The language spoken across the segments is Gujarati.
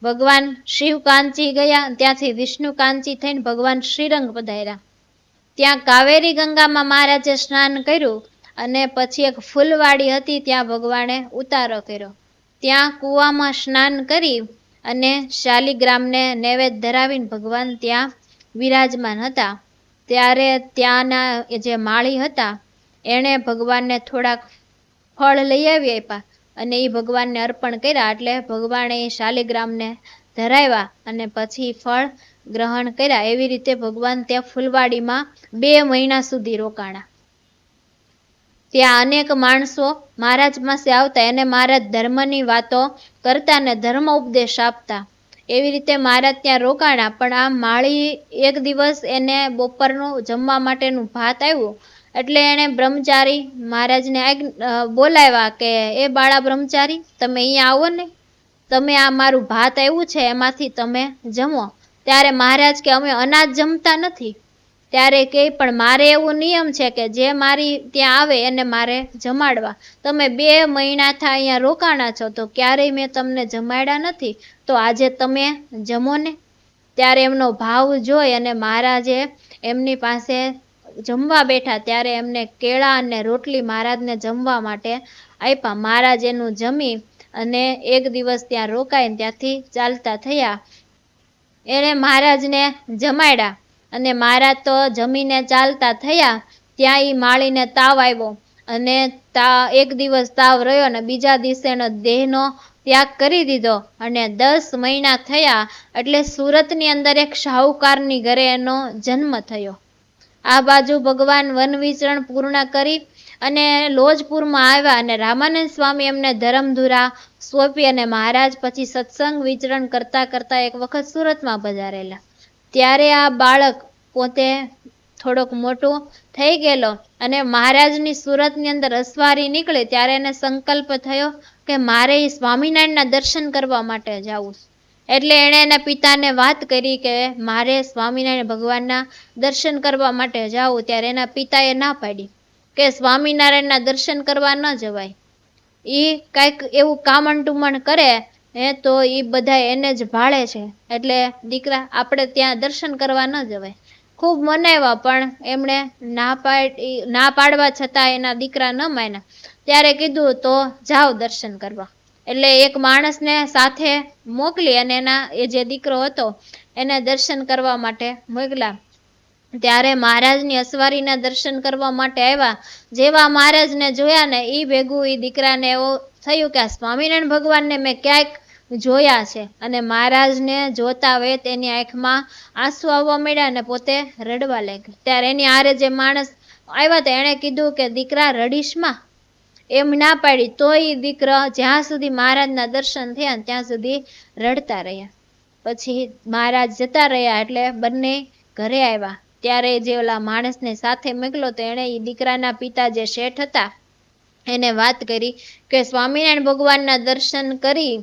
ભગવાન શિવ કાંચી ગયા, ત્યાંથી વિષ્ણુ કાંચી થઈને ભગવાન શ્રીરંગ પધાર્યા. ત્યાં કાવેરી ગંગામાં મહારાજે સ્નાન કર્યું અને પછી એક ફૂલવાડી હતી, ત્યાં ભગવાને ઉતારો કર્યો. ત્યાં કૂવામાં સ્નાન કરી અને શાલિગ્રામને નૈવેદ્ય ધરાવીને ભગવાન ત્યાં વિરાજમાન હતા. ત્યારે ત્યાંના જે માળી હતા એણે ભગવાનને થોડાક ફળ લઈ આવી આપ્યા અને એ ભગવાનને અર્પણ કર્યા. એટલે ભગવાને એ શાલિગ્રામને ધરાવ્યા અને પછી ફળ ગ્રહણ કર્યા. એવી રીતે ભગવાન ત્યાં ફૂલવાડીમાં 2 મહિના સુધી રોકાણા. ત્યાં અનેક માણસો મહારાજ પાસે આવતા, એને મહારાજ ધર્મની વાતો કરતા ને ધર્મ ઉપદેશ આપતા. એવી રીતે મહારાજ ત્યાં રોકાણા. પણ આ માળી એક દિવસ એને બપોરનું જમવા માટેનું ભાત આવ્યું એટલે એને બ્રહ્મચારી મહારાજને બોલાવ્યા કે એ બાળા બ્રહ્મચારી, તમે અહીંયા આવો ને, તમે આ મારું ભાત આવ્યું છે એમાંથી તમે જમો. ત્યારે મહારાજ કે અમે અનાજ જમતા નથી. ત્યારે કે પણ મારે એવું નિયમ છે કે જે મારી ત્યાં આવે એને મારે જમાડવા. તમે 2 મહિનાથી અહીંયા રોકાણા છો તો ક્યારેય મેં તમને જમાડ્યા નથી, તો આજે તમે જમો ને. ત્યારે એમનો ભાવ જોઈ અને મહારાજે એમની પાસે જમવા બેઠા ત્યારે એમને કેળા અને રોટલી મહારાજને જમવા માટે આપ્યા. મહારાજ એનું જમી અને એક દિવસ ત્યાં રોકાઈને ત્યાંથી ચાલતા થયા. એને મહારાજને જમાડ્યા અને મહારાજ તો જમીને ચાલતા થયા. ત્યાં એ માળીને તાવ આવ્યો અને એક દિવસ તાવ રહ્યો અને બીજા દિવસે એનો દેહનો ત્યાગ કરી દીધો અને 10 મહિના થયા એટલે સુરતની અંદર એક શાહુકારની ઘરે એનો જન્મ થયો. આ બાજુ ભગવાન વન વિચરણ પૂર્ણ કરી અને લોજપુરમાં આવ્યા અને રામાનંદ સ્વામી એમને ધરમધુરા સોંપી અને મહારાજ પછી સત્સંગ વિચરણ કરતા કરતા એક વખત સુરતમાં પધારેલા. ત્યારે આ બાળક પોતે થોડોક મોટો થઈ ગયેલો અને મહારાજની સુરતની અંદર અસવારી નીકળી ત્યારે એને સંકલ્પ થયો કે મારે સ્વામિનારાયણના દર્શન કરવા માટે જવું. એટલે એણે એના પિતાને વાત કરી કે મારે સ્વામિનારાયણ ભગવાનના દર્શન કરવા માટે જવું. ત્યારે એના પિતાએ ના પાડી કે સ્વામિનારાયણના દર્શન કરવા ન જવાય, એ કાંઈક એવું કામણ કરે તો એ બધા એને જ ભાળે છે, એટલે દીકરા આપણે ત્યાં દર્શન કરવા ન જવાય. ખૂબ મનાવ્યા પણ એમણે ના પાડવા છતાં એના દીકરા ન માન્યા. ત્યારે કીધું તો જાઓ દર્શન કરવા. એટલે એક માણસને સાથે મોકલી અને એ જે દીકરો હતો એને દર્શન કરવા માટે મોકલા. ત્યારે મહારાજની અસવારીના દર્શન કરવા માટે આવ્યા. જેવા મહારાજને જોયા ને એ ભેગું એ દીકરાને એવું થયું કે આ સ્વામિનારાયણ ભગવાનને મેં ક્યાંક જોયા છે. અને મહારાજને જોતા વેત એની આંખમાં આંસુ આવવા માંડ્યા અને પોતે રડવા લાગ્યા. ત્યારે એની આરે જે માણસ આવ્યા હતા એણે કીધું કે દીકરા રડીશમાં, એમ ના પાડી તોય દીકરો જ્યાં સુધી મહારાજના દર્શન થયા ત્યાં સુધી રડતા રહ્યા. પછી મહારાજ જતા રહ્યા એટલે બંને ઘરે આવ્યા. ત્યારે જે ઓલા માણસને સાથે મોકલો તો એણે એ દીકરાના પિતા જે શેઠ હતા એને વાત કરી કે સ્વામિનારાયણ ભગવાનના દર્શન કરી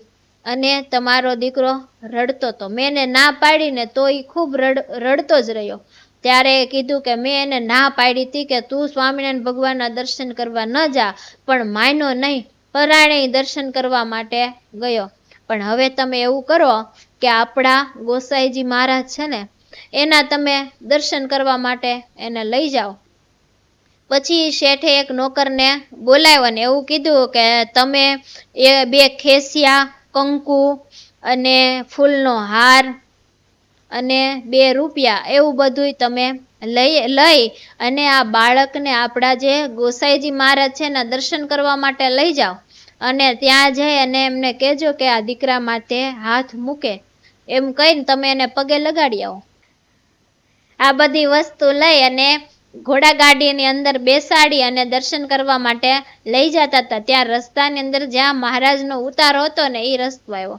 અને તમારો દીકરો રડતો હતો. મેં એને ના પાડીને તો એ ખૂબ રડતો જ રહ્યો. ત્યારે કીધું કે મેં એને ના પાડી હતી કે તું સ્વામિનારાયણ ભગવાનના દર્શન કરવા ન જા, પણ માયનો નહીં, પરાણે દર્શન કરવા માટે ગયો. પણ હવે તમે એવું કરો કે આપણા ગોસાઈજી મહારાજ છે ને એના તમે દર્શન કરવા માટે એને લઈ જાઓ. પછી શેઠે એક નોકરને બોલાવ્યો ને એવું કીધું કે તમે 2 ખેસિયા, કંકુ અને ફૂલનો હાર અને 2 રૂપિયા એવું બધું તમે લઈ અને આ બાળકને આપણા જે ગોસાઈજી મહારાજ છે એના દર્શન કરવા માટે લઈ જાઓ અને ત્યાં જઈ અને એમને કહેજો કે આ દીકરા માટે હાથ મૂકે, એમ કહીને તમે એને પગે લગાડી આવો. આ બધી વસ્તુ લઈ અને ઘોડાગાડીની અંદર બેસાડી અને દર્શન કરવા માટે લઈ જતા હતા. ત્યાં રસ્તાની અંદર જ્યાં મહારાજનો ઉતારો હતો ને એ રસ્તો આવ્યો.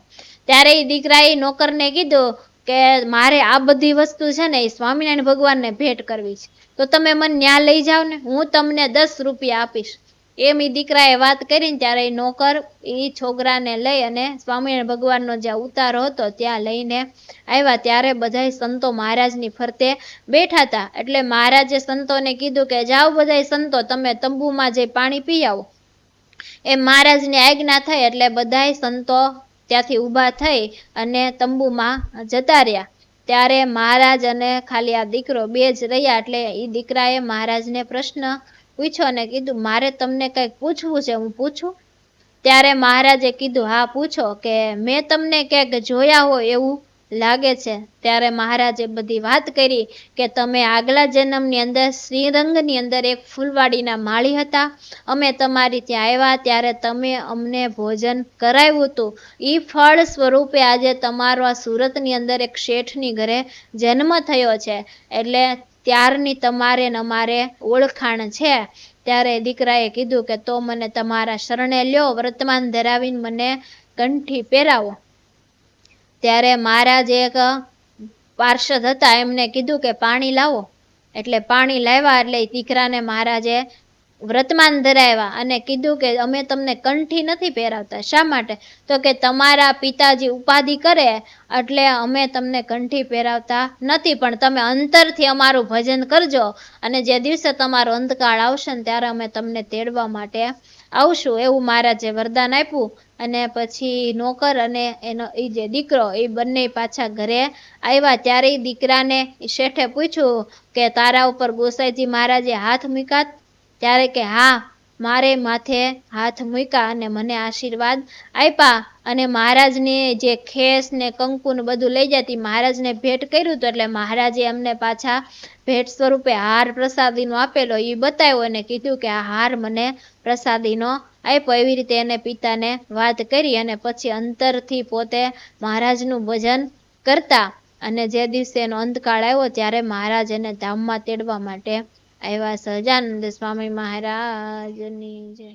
ત્યારે એ દીકરાએ નોકરને કીધું કે મારે આ બધી વસ્તુ છે ને એ સ્વામિનારાયણ ભગવાનને ભેટ કરવી છે, તો તમે મને ન્યા લઈ જાઓ ને, હું તમને 10 રૂપિયા આપીશ. એમ એ દીકરાએ વાત કરીને ત્યારે એ નોકર એ છોકરાને લઈ અને સ્વામિનારાયણ ભગવાનનો જ્યાં ઉતારો હતો ત્યાં લઈને આવ્યા. ત્યારે બધા સંતો મહારાજની ફરતે બેઠા હતા. એટલે મહારાજે સંતોને કીધું કે જાઓ બધા સંતો તમે તંબુમાં જઈ પાણી પી આવો. એ મહારાજની આજ્ઞા થઈ એટલે બધા સંતો ત્યાંથી ઊભા થઈ અને તંબુમાં જતા રહ્યા. ત્યારે મહારાજ અને ખાલી આ દીકરો બે જ રહ્યા. એટલે એ દીકરાએ મહારાજને પ્રશ્ન પૂછ્યો અને કીધું, મારે તમને કંઈક પૂછવું છે, હું પૂછું? ત્યારે મહારાજે કીધું, હા પૂછો, કે મેં તમને ક્યાંક જોયા હોય એવું લાગે છે. ત્યારે મહારાજે બધી વાત કરી કે તમે આગલા જન્મની અંદર શ્રીરંગની અંદર એક ફૂલવાડીના માળી હતા. અમે તમારી ત્યાં આવ્યા ત્યારે તમે અમને ભોજન કરાવ્યું હતું. એ ફળ સ્વરૂપે આજે તમારો આ સુરતની અંદર એક શેઠની ઘરે જન્મ થયો છે. એટલે ત્યારની તમારે ને અમારે ઓળખાણ છે. ત્યારે દીકરાએ કીધું કે તો મને તમારા શરણે લ્યો, વર્તમાન ધરાવીને મને કંઠી પહેરાવો. ત્યારે મહારાજ એક પાર્ષદ હતા, એમને કીધું કે પાણી લાવો. એટલે પાણી લાવ્યા. એટલે દીકરાને મહારાજે વ્રતમાન ધરાવ્યા અને કીધું કે અમે તમને કંઠી નથી પહેરાવતા. શા માટે? તો કે તમારા પિતાજી ઉપાધિ કરે એટલે અમે તમને કંઠી પહેરાવતા નથી, પણ તમે અંતરથી અમારું ભજન કરજો અને જે દિવસે તમારો અંતકાળ આવશે ને ત્યારે અમે તમને તેડવા માટે આવશું, એવું મહારાજે વરદાન આપ્યું. અને પછી નોકર અને એનો એ જે દીકરો એ બંને પાછા ઘરે આવ્યા. ત્યારે એ દીકરાને શેઠે પૂછ્યું કે તારા ઉપર ગોસાઈજી મહારાજે હાથ મૂક્યા? ત્યારે કે હા, મારે માથે હાથ મૂક્યા અને મને આશીર્વાદ આપ્યા. અને મહારાજને જે ખેસ ને કંકુ ને બધું લઈ જતી મહારાજને ભેટ કર્યું હતું. એટલે મહારાજે અમને પાછા ભેટ સ્વરૂપે હાર પ્રસાદીનો આપેલો એ બતાવ્યો અને કીધું કે આ હાર મને પ્રસાદીનો આપ્યો. એવી રીતે એને પિતાને વાત કરી અને પછી અંતરથી પોતે મહારાજનું ભજન કરતા. અને જે દિવસે એનો અંતકાળ આવ્યો ત્યારે મહારાજ એને ધામમાં તેડવા માટે આવ્યા. સહજાનંદ સ્વામી મહારાજની જય.